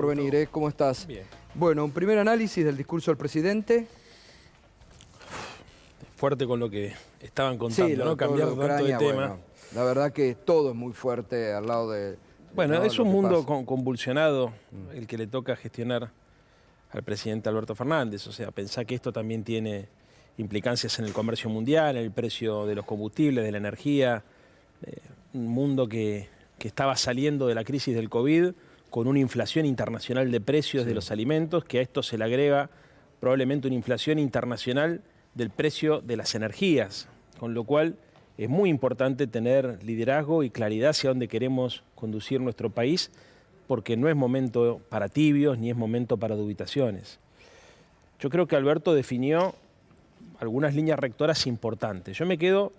Por venir, ¿eh? ¿Cómo estás? Bien. Bueno, un primer análisis del discurso del presidente. Fuerte con lo que estaban contando, ¿no? Cambiar Cambiar tanto de tema. Bueno, la verdad que todo es muy fuerte al lado de... Bueno, ¿no? es lo un que mundo pasa. convulsionado el que le toca gestionar al presidente Alberto Fernández. O sea, pensá que esto también tiene implicancias en el comercio mundial, en el precio de los combustibles, de la energía. Un mundo que estaba saliendo de la crisis del COVID con una inflación internacional de precios de los alimentos, que a esto se le agrega probablemente una inflación internacional del precio de las energías, con lo cual es muy importante tener liderazgo y claridad hacia dónde queremos conducir nuestro país, porque no es momento para tibios ni es momento para dubitaciones. Yo creo que Alberto definió algunas líneas rectoras importantes. Yo me quedo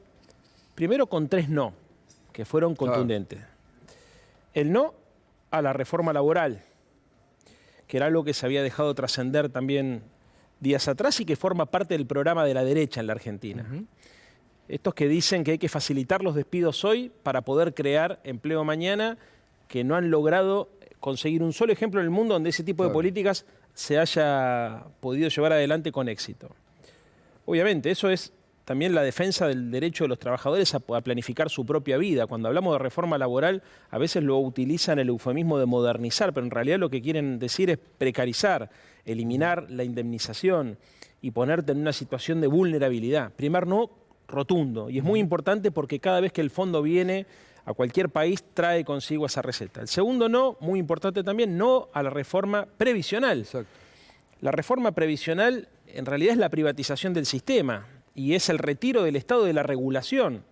primero con 3 no, que fueron contundentes. El no a la reforma laboral, que era algo que se había dejado trascender también días atrás y que forma parte del programa de la derecha en la Argentina. Estos que dicen que hay que facilitar los despidos hoy para poder crear empleo mañana, que no han logrado conseguir un solo ejemplo en el mundo donde ese tipo de políticas se haya podido llevar adelante con éxito. Obviamente, eso es también la defensa del derecho de los trabajadores a planificar su propia vida. Cuando hablamos de reforma laboral, a veces lo utilizan el eufemismo de modernizar, pero en realidad lo que quieren decir es precarizar, eliminar la indemnización y ponerte en una situación de vulnerabilidad. Primer no, rotundo. Y es muy importante porque cada vez que el fondo viene a cualquier país trae consigo esa receta. El segundo no, muy importante también, no a la reforma previsional. Exacto. La reforma previsional en realidad es la privatización del sistema y es el retiro del Estado de la regulación.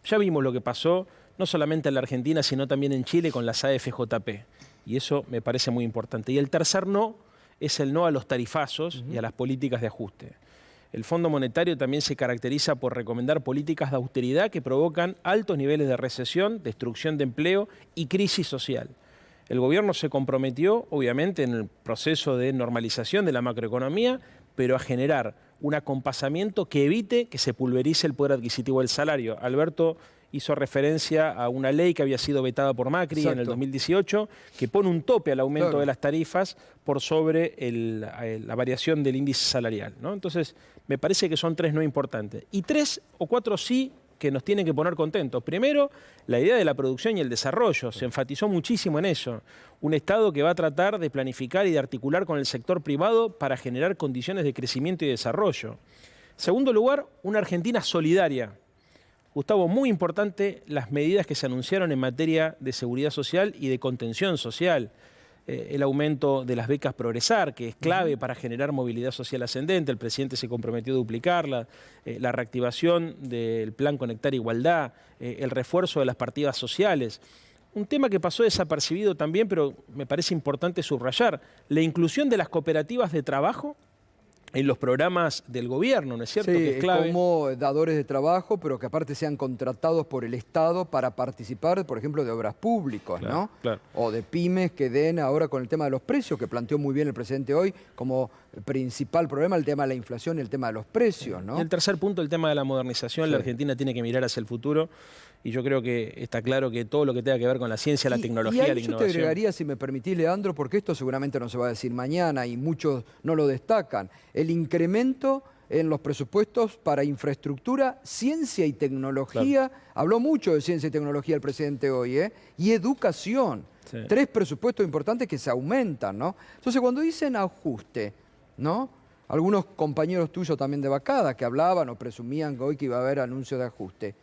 Ya vimos lo que pasó, no solamente en la Argentina, sino también en Chile con las AFJP. Y eso me parece muy importante. Y el tercer no es el no a los tarifazos y a las políticas de ajuste. El Fondo Monetario también se caracteriza por recomendar políticas de austeridad que provocan altos niveles de recesión, destrucción de empleo y crisis social. El gobierno se comprometió, obviamente, en el proceso de normalización de la macroeconomía, pero a generar un acompasamiento que evite que se pulverice el poder adquisitivo del salario. Alberto hizo referencia a una ley que había sido vetada por Macri en el 2018, que pone un tope al aumento de las tarifas por sobre la variación del índice salarial, ¿no? Entonces, me parece que son 3 no importantes. Y 3 o 4 sí que nos tienen que poner contentos. Primero, la idea de la producción y el desarrollo. Se enfatizó muchísimo en eso. Un Estado que va a tratar de planificar y de articular con el sector privado para generar condiciones de crecimiento y desarrollo. Segundo lugar, una Argentina solidaria. Gustavo, muy importante las medidas que se anunciaron en materia de seguridad social y de contención social. El aumento de las becas Progresar, que es clave para generar movilidad social ascendente, el presidente se comprometió a duplicarla, la reactivación del Plan Conectar Igualdad, el refuerzo de las partidas sociales. Un tema que pasó desapercibido también, pero me parece importante subrayar, la inclusión de las cooperativas de trabajo en los programas del gobierno, ¿no es cierto? Sí, que es clave. Como dadores de trabajo, pero que aparte sean contratados por el Estado para participar, por ejemplo, de obras públicas, ¿no? Claro. O de pymes que den ahora con el tema de los precios, que planteó muy bien el presidente hoy, como principal problema el tema de la inflación y el tema de los precios, ¿no? Y el tercer punto, el tema de la modernización. La Argentina tiene que mirar hacia el futuro y yo creo que está claro que todo lo que tenga que ver con la ciencia, la tecnología, la innovación. Yo te agregaría, si me permitís, Leandro, porque esto seguramente no se va a decir mañana y muchos no lo destacan, el incremento en los presupuestos para infraestructura, ciencia y tecnología. Habló mucho de ciencia y tecnología el presidente hoy, y educación. 3 presupuestos importantes que se aumentan, ¿no? Entonces, cuando dicen ajuste, ¿no? Algunos compañeros tuyos también de bancada que hablaban o presumían que hoy que iba a haber anuncios de ajuste.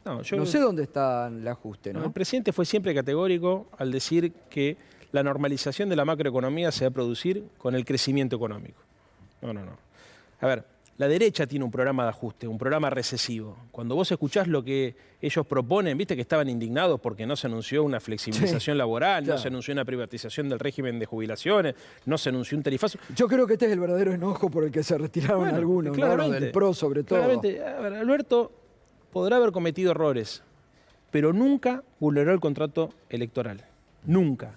No sé dónde está el ajuste, ¿no? El presidente fue siempre categórico al decir que la normalización de la macroeconomía se va a producir con el crecimiento económico. No. A ver, la derecha tiene un programa de ajuste, un programa recesivo. Cuando vos escuchás lo que ellos proponen, viste que estaban indignados porque no se anunció una flexibilización laboral, no se anunció una privatización del régimen de jubilaciones, no se anunció un tarifazo. Yo creo que este es el verdadero enojo por el que se retiraron algunos, ¿no? Del PRO sobre todo. Claramente, a ver, Alberto podrá haber cometido errores, pero nunca vulneró el contrato electoral. Nunca.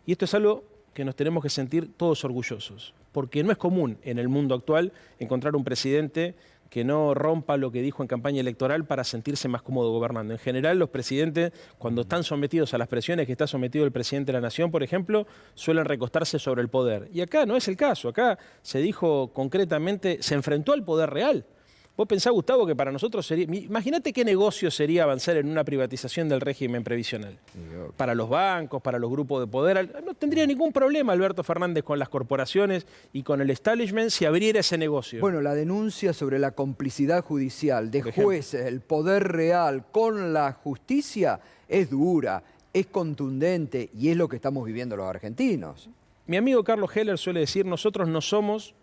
Y esto es algo que nos tenemos que sentir todos orgullosos, porque no es común en el mundo actual encontrar un presidente que no rompa lo que dijo en campaña electoral para sentirse más cómodo gobernando. En general, los presidentes, cuando están sometidos a las presiones que está sometido el presidente de la Nación, por ejemplo, suelen recostarse sobre el poder. Y acá no es el caso. Acá se dijo concretamente, se enfrentó al poder real. Vos pensás, Gustavo, que para nosotros sería... Imagínate qué negocio sería avanzar en una privatización del régimen previsional. Para los bancos, para los grupos de poder. No tendría ningún problema Alberto Fernández con las corporaciones y con el establishment si abriera ese negocio. Bueno, la denuncia sobre la complicidad judicial de jueces, el poder real con la justicia es dura, es contundente y es lo que estamos viviendo los argentinos. Mi amigo Carlos Heller suele decir, nosotros no somos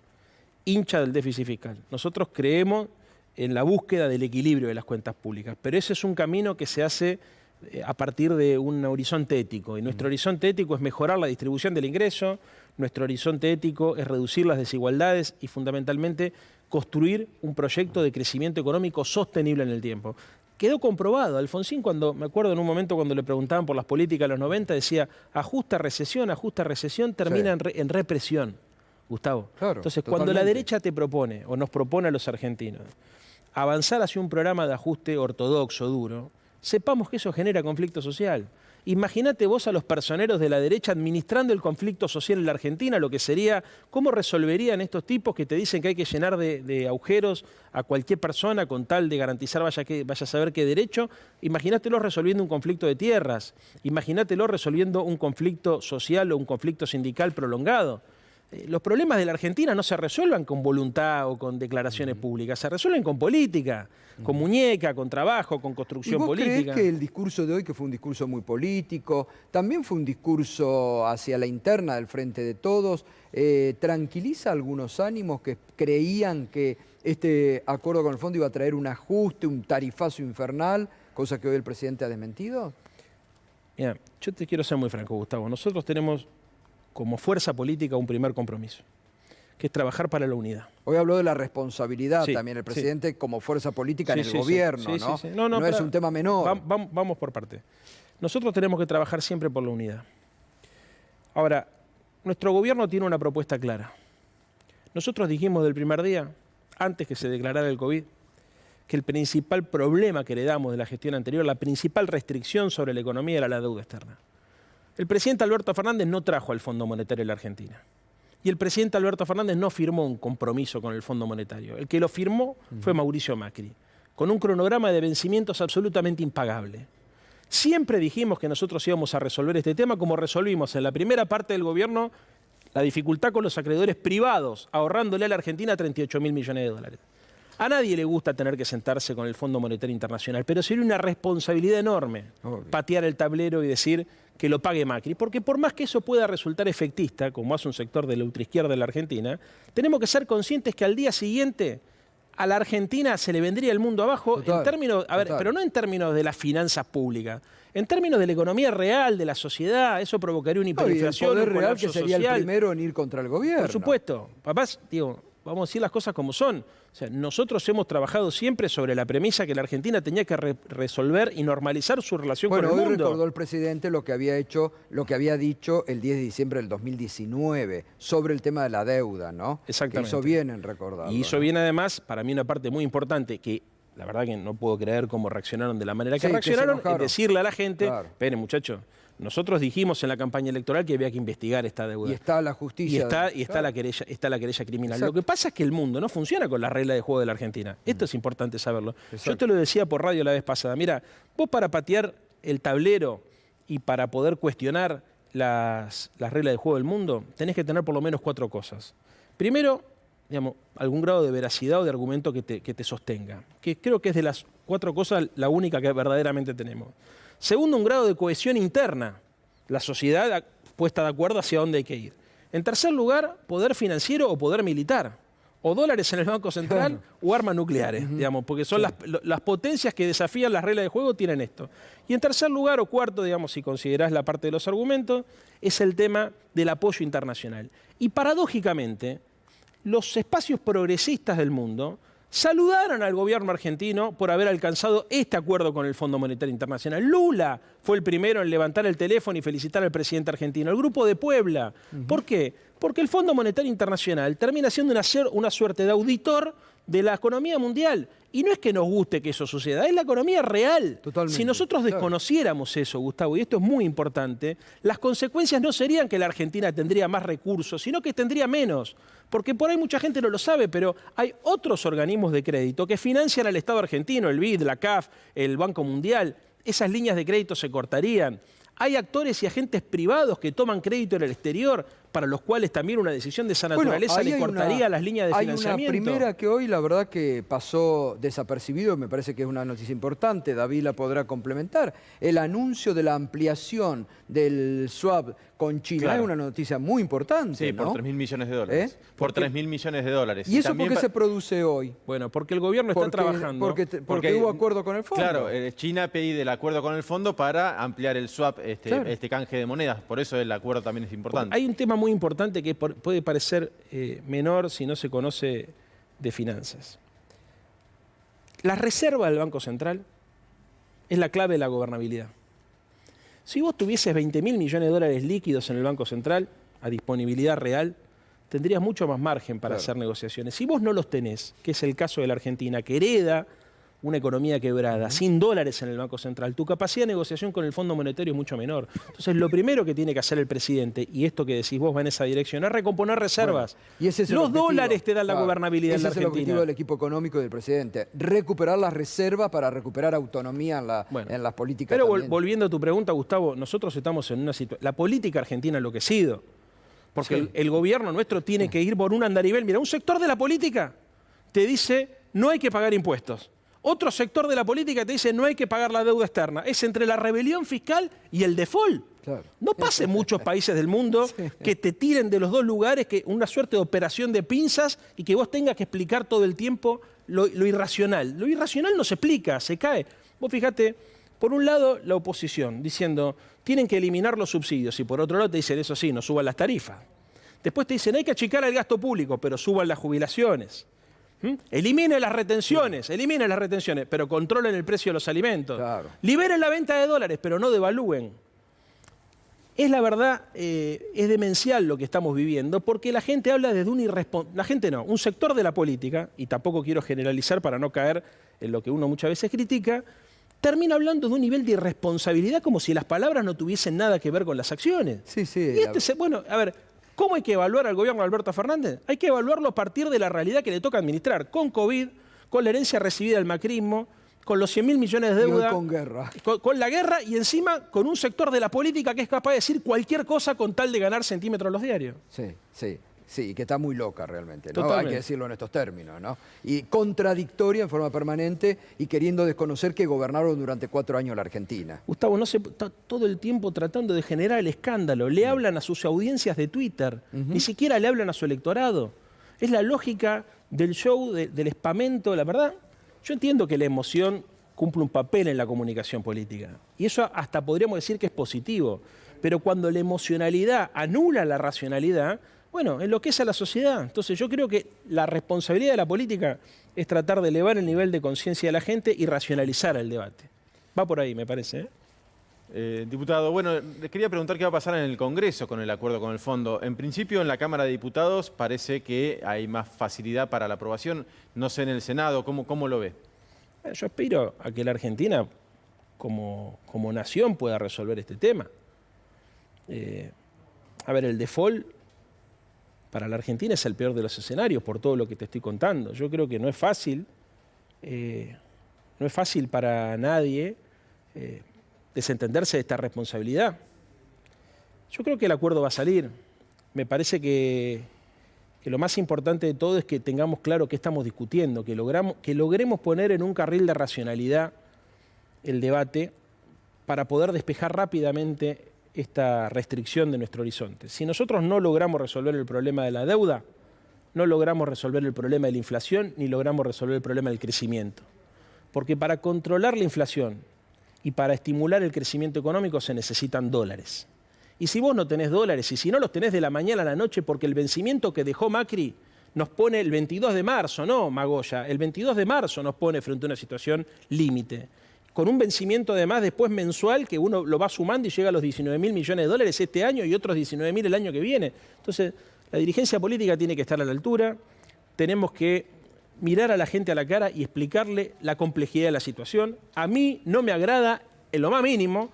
hincha del déficit fiscal. Nosotros creemos en la búsqueda del equilibrio de las cuentas públicas, pero ese es un camino que se hace a partir de un horizonte ético, y nuestro horizonte ético es mejorar la distribución del ingreso, nuestro horizonte ético es reducir las desigualdades y fundamentalmente construir un proyecto de crecimiento económico sostenible en el tiempo. Quedó comprobado. Alfonsín, me acuerdo en un momento cuando le preguntaban por las políticas de los 90, decía, ajusta recesión, termina en represión, Gustavo. Claro, entonces, totalmente. cuando la derecha te propone, o nos propone a los argentinos, avanzar hacia un programa de ajuste ortodoxo, duro, sepamos que eso genera conflicto social. Imagínate vos a los personeros de la derecha administrando el conflicto social en la Argentina, lo que sería, ¿cómo resolverían estos tipos que te dicen que hay que llenar de agujeros a cualquier persona con tal de garantizar vaya a saber qué derecho? Imagínatelo resolviendo un conflicto de tierras, imagínatelo resolviendo un conflicto social o un conflicto sindical prolongado. Los problemas de la Argentina no se resuelvan con voluntad o con declaraciones públicas, se resuelven con política, con muñeca, con trabajo, con construcción política. ¿Y vos creés que el discurso de hoy, que fue un discurso muy político, también fue un discurso hacia la interna del Frente de Todos, tranquiliza algunos ánimos que creían que este acuerdo con el fondo iba a traer un ajuste, un tarifazo infernal, cosa que hoy el presidente ha desmentido? Mira, yo te quiero ser muy franco, Gustavo. Nosotros tenemos como fuerza política un primer compromiso, que es trabajar para la unidad. Hoy habló de la responsabilidad también el presidente como fuerza política en el gobierno, ¿no? No es un tema menor. Vamos por parte. Nosotros tenemos que trabajar siempre por la unidad. Ahora, nuestro gobierno tiene una propuesta clara. Nosotros dijimos del primer día, antes que se declarara el COVID, que el principal problema que heredamos de la gestión anterior, la principal restricción sobre la economía era la deuda externa. El presidente Alberto Fernández no trajo al Fondo Monetario a la Argentina. Y el presidente Alberto Fernández no firmó un compromiso con el Fondo Monetario. El que lo firmó fue Mauricio Macri, con un cronograma de vencimientos absolutamente impagable. Siempre dijimos que nosotros íbamos a resolver este tema como resolvimos en la primera parte del gobierno la dificultad con los acreedores privados, ahorrándole a la Argentina 38.000 millones de dólares. A nadie le gusta tener que sentarse con el Fondo Monetario Internacional, pero sería una responsabilidad enorme patear el tablero y decir que lo pague Macri, porque por más que eso pueda resultar efectista, como hace un sector de la ultraizquierda de la Argentina, tenemos que ser conscientes que al día siguiente a la Argentina se le vendría el mundo abajo, en términos, pero no en términos de las finanzas públicas, en términos de la economía real, de la sociedad. Eso provocaría una hiperinflación, el poder un real colapso que sería social. el primero en ir contra el gobierno. Por supuesto. Papás, digo, vamos a decir las cosas como son. O sea, nosotros hemos trabajado siempre sobre la premisa que la Argentina tenía que resolver y normalizar su relación con el mundo. Hoy recordó el presidente lo que había dicho el 10 de diciembre del 2019 sobre el tema de la deuda, ¿no? Exactamente. Que hizo bien en recordarlo. Y hizo bien además, para mí una parte muy importante, que la verdad que no puedo creer cómo reaccionaron de la manera que reaccionaron, es decirle a la gente, esperen muchachos, nosotros dijimos en la campaña electoral que había que investigar esta deuda. Y está la justicia. Y está la querella criminal. Exacto. Lo que pasa es que el mundo no funciona con la regla de juego de la Argentina. Esto es importante saberlo. Exacto. Yo te lo decía por radio la vez pasada. Mira, vos para patear el tablero y para poder cuestionar las reglas de juego del mundo, tenés que tener por lo menos 4 cosas. Primero, digamos, algún grado de veracidad o de argumento que te sostenga. Que creo que es de las 4 cosas la única que verdaderamente tenemos. Segundo, un grado de cohesión interna. La sociedad puesta de acuerdo hacia dónde hay que ir. En tercer lugar, poder financiero o poder militar. O dólares en el Banco Central o armas nucleares, digamos, porque son las potencias que desafían las reglas de juego tienen esto. Y en tercer lugar o cuarto, digamos, si considerás la parte de los argumentos, es el tema del apoyo internacional. Y paradójicamente, los espacios progresistas del mundo saludaron al gobierno argentino por haber alcanzado este acuerdo con el Fondo Monetario Internacional. Lula fue el primero en levantar el teléfono y felicitar al presidente argentino. El Grupo de Puebla. ¿Por qué? Porque el Fondo Monetario Internacional termina siendo una suerte de auditor de la economía mundial. Y no es que nos guste que eso suceda, es la economía real. Totalmente, Si nosotros desconociéramos eso, Gustavo, y esto es muy importante, las consecuencias no serían que la Argentina tendría más recursos, sino que tendría menos. Porque por ahí mucha gente no lo sabe, pero hay otros organismos de crédito que financian al Estado argentino, el BID, la CAF, el Banco Mundial. Esas líneas de crédito se cortarían. Hay actores y agentes privados que toman crédito en el exterior, para los cuales también una decisión de esa naturaleza le cortaría las líneas de financiamiento. Hay una primera que hoy, la verdad, que pasó desapercibido, me parece que es una noticia importante, David la podrá complementar. El anuncio de la ampliación del swap con China, claro, es una noticia muy importante, sí, ¿no? Por 3.000 millones de dólares. Por 3.000 millones de dólares. ¿Y eso por qué se produce hoy? Bueno, porque el gobierno está trabajando. Porque hubo acuerdo con el fondo. Claro, China pide el acuerdo con el fondo para ampliar el swap, claro, este canje de monedas. Por eso el acuerdo también es importante. Hay un tema muy importante que puede parecer menor si no se conoce de finanzas. La reserva del Banco Central es la clave de la gobernabilidad. Si vos tuvieses 20.000 millones de dólares líquidos en el Banco Central, a disponibilidad real, tendrías mucho más margen para hacer negociaciones. Si vos no los tenés, que es el caso de la Argentina, que hereda una economía quebrada, sin dólares en el Banco Central, tu capacidad de negociación con el Fondo Monetario es mucho menor. Entonces, lo primero que tiene que hacer el presidente, y esto que decís vos va en esa dirección, es recomponer reservas. Bueno, y ese es los dólares te dan la gobernabilidad en la Argentina. Ese es el objetivo del equipo económico y del presidente, recuperar las reservas para recuperar autonomía en las políticas. Pero volviendo a tu pregunta, Gustavo, nosotros estamos en una situación... La política argentina ha enloquecido, porque el gobierno nuestro tiene que ir por un andarivel. Mira, un sector de la política te dice no hay que pagar impuestos. Otro sector de la política te dice no hay que pagar la deuda externa. Es entre la rebelión fiscal y el default. Claro. No pasa en muchos países del mundo que te tiren de los dos lugares, que una suerte de operación de pinzas y que vos tengas que explicar todo el tiempo lo irracional. Lo irracional no se explica, se cae. Vos fíjate, por un lado la oposición diciendo tienen que eliminar los subsidios y por otro lado te dicen eso sí, no suban las tarifas. Después te dicen hay que achicar el gasto público, pero suban las jubilaciones. Eliminen las retenciones, pero controlen el precio de los alimentos. Claro. Liberen la venta de dólares, pero no devalúen. Es la verdad, es demencial lo que estamos viviendo, porque la gente habla desde un sector de la política, y tampoco quiero generalizar para no caer en lo que uno muchas veces critica, termina hablando de un nivel de irresponsabilidad como si las palabras no tuviesen nada que ver con las acciones. Sí. Y bueno, a ver, ¿cómo hay que evaluar al gobierno de Alberto Fernández? Hay que evaluarlo a partir de la realidad que le toca administrar, con COVID, con la herencia recibida del macrismo, con los 100.000 millones de deuda, con guerra. Con la guerra y encima con un sector de la política que es capaz de decir cualquier cosa con tal de ganar centímetros en los diarios. Sí, que está muy loca realmente, ¿no? Hay que decirlo en estos términos, ¿no? Y contradictoria en forma permanente y queriendo desconocer que gobernaron durante 4 años la Argentina. Gustavo, está todo el tiempo tratando de generar el escándalo. Le hablan a sus audiencias de Twitter, ni siquiera le hablan a su electorado. Es la lógica del show, del espamento, la verdad. Yo entiendo que la emoción cumple un papel en la comunicación política. Y eso hasta podríamos decir que es positivo. Pero cuando la emocionalidad anula la racionalidad, bueno, enloquece a la sociedad. Entonces yo creo que la responsabilidad de la política es tratar de elevar el nivel de conciencia de la gente y racionalizar el debate. Va por ahí, me parece. Diputado, bueno, les quería preguntar qué va a pasar en el Congreso con el acuerdo con el fondo. En principio, en la Cámara de Diputados parece que hay más facilidad para la aprobación. No sé en el Senado, ¿cómo lo ve? Yo aspiro a que la Argentina, como nación, pueda resolver este tema. A ver, el default para la Argentina es el peor de los escenarios, por todo lo que te estoy contando. Yo creo que no es fácil para nadie desentenderse de esta responsabilidad. Yo creo que el acuerdo va a salir. Me parece que lo más importante de todo es que tengamos claro qué estamos discutiendo, que logremos poner en un carril de racionalidad el debate para poder despejar rápidamente esta restricción de nuestro horizonte. Si nosotros no logramos resolver el problema de la deuda, no logramos resolver el problema de la inflación, ni logramos resolver el problema del crecimiento. Porque para controlar la inflación y para estimular el crecimiento económico se necesitan dólares. Y si vos no tenés dólares, y si no los tenés de la mañana a la noche, porque el vencimiento que dejó Macri nos pone el 22 de marzo, no Magoya, el 22 de marzo nos pone frente a una situación límite. Con un vencimiento además después mensual que uno lo va sumando y llega a los 19.000 millones de dólares este año y otros 19.000 el año que viene. Entonces, la dirigencia política tiene que estar a la altura, tenemos que mirar a la gente a la cara y explicarle la complejidad de la situación. A mí no me agrada, en lo más mínimo,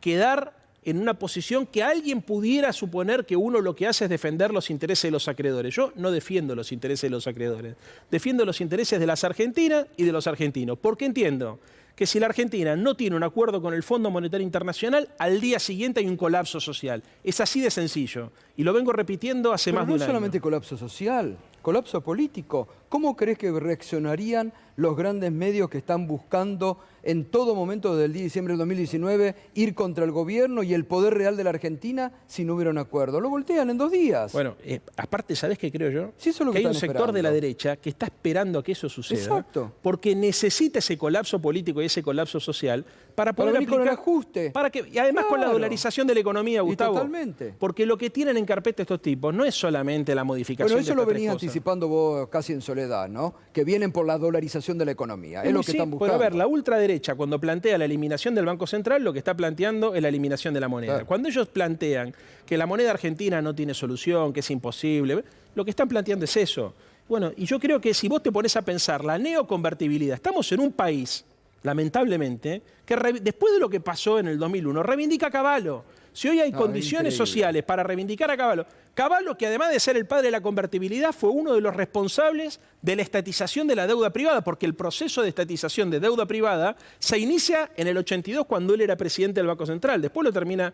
quedar en una posición que alguien pudiera suponer que uno lo que hace es defender los intereses de los acreedores. Yo no defiendo los intereses de los acreedores, defiendo los intereses de las argentinas y de los argentinos, porque entiendo que si la Argentina no tiene un acuerdo con el Fondo Monetario Internacional, al día siguiente hay un colapso social. Es así de sencillo. Y lo vengo repitiendo hace más de un año. No solamente colapso social, colapso político. ¿Cómo crees que reaccionarían los grandes medios que están buscando en todo momento desde el 10 de diciembre del 2019 ir contra el gobierno y el poder real de la Argentina si no hubiera un acuerdo? Lo voltean en 2 días. Bueno, aparte, ¿sabés qué creo yo? Sí, eso es lo que hay un están sector esperando de la derecha que está esperando a que eso suceda. Exacto. Porque necesita ese colapso político y ese colapso social para poder venir con el aplicar, ajuste. y además con la Claro. dolarización de la economía, Gustavo. totalmente. Porque lo que tienen en carpeta estos tipos no es solamente la modificación Bueno, de eso estas lo tres venías cosas. anticipando vos casi en soledad, ¿no? Que vienen por la dolarización de la economía. Es lo que Sí, están buscando. pero a ver, la ultraderecha cuando plantea la eliminación del Banco Central, lo que está planteando es la eliminación de la moneda. Claro. Cuando ellos plantean que la moneda argentina no tiene solución, que es imposible, lo que están planteando es eso. Bueno, y yo creo que si vos te pones a pensar la neoconvertibilidad, estamos en un país, lamentablemente, que después de lo que pasó en el 2001, reivindica a Cavallo. Si hoy hay condiciones sociales para reivindicar a Cavallo, Cavallo, que además de ser el padre de la convertibilidad, fue uno de los responsables de la estatización de la deuda privada, porque el proceso de estatización de deuda privada se inicia en el 82 cuando él era presidente del Banco Central. Después lo termina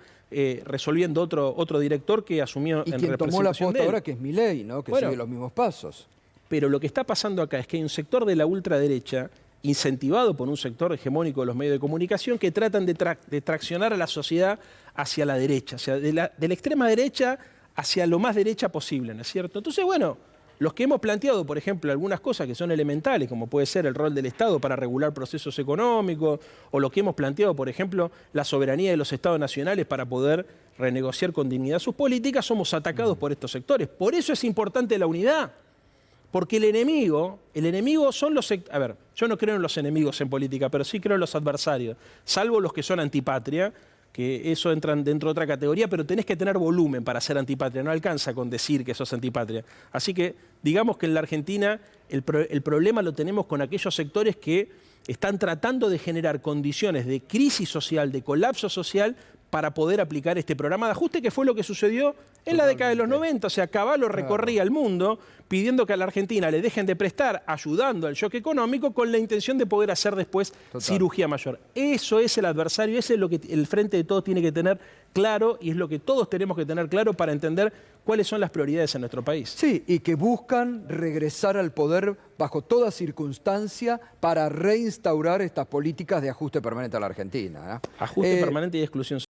resolviendo otro director que asumió Y en quien tomó la representación de posta él. ahora, que es Milei, ¿no? Que Bueno, sigue los mismos pasos. Pero lo que está pasando acá es que hay un sector de la ultraderecha, incentivado por un sector hegemónico de los medios de comunicación, que tratan de traccionar a la sociedad hacia la derecha, o sea, de la extrema derecha hacia lo más derecha posible, ¿no es cierto? Entonces, bueno, los que hemos planteado, por ejemplo, algunas cosas que son elementales, como puede ser el rol del Estado para regular procesos económicos, o lo que hemos planteado, por ejemplo, la soberanía de los Estados nacionales para poder renegociar con dignidad sus políticas, somos atacados por estos sectores. Por eso es importante la unidad. Porque el enemigo son los... A ver, yo no creo en los enemigos en política, pero sí creo en los adversarios, salvo los que son antipatria, que eso entran dentro de otra categoría, pero tenés que tener volumen para ser antipatria, no alcanza con decir que sos antipatria. Así que digamos que en la Argentina el problema lo tenemos con aquellos sectores que están tratando de generar condiciones de crisis social, de colapso social, para poder aplicar este programa de ajuste, que fue lo que sucedió en la década de los 90. O sea, Cavallo recorría el mundo pidiendo que a la Argentina le dejen de prestar, ayudando al shock económico, con la intención de poder hacer después cirugía mayor. Eso es el adversario, ese es lo que el frente de todos tiene que tener claro y es lo que todos tenemos que tener claro para entender cuáles son las prioridades en nuestro país. Sí, y que buscan regresar al poder bajo toda circunstancia para reinstaurar estas políticas de ajuste permanente a la Argentina, ¿no? Ajuste permanente y exclusión social.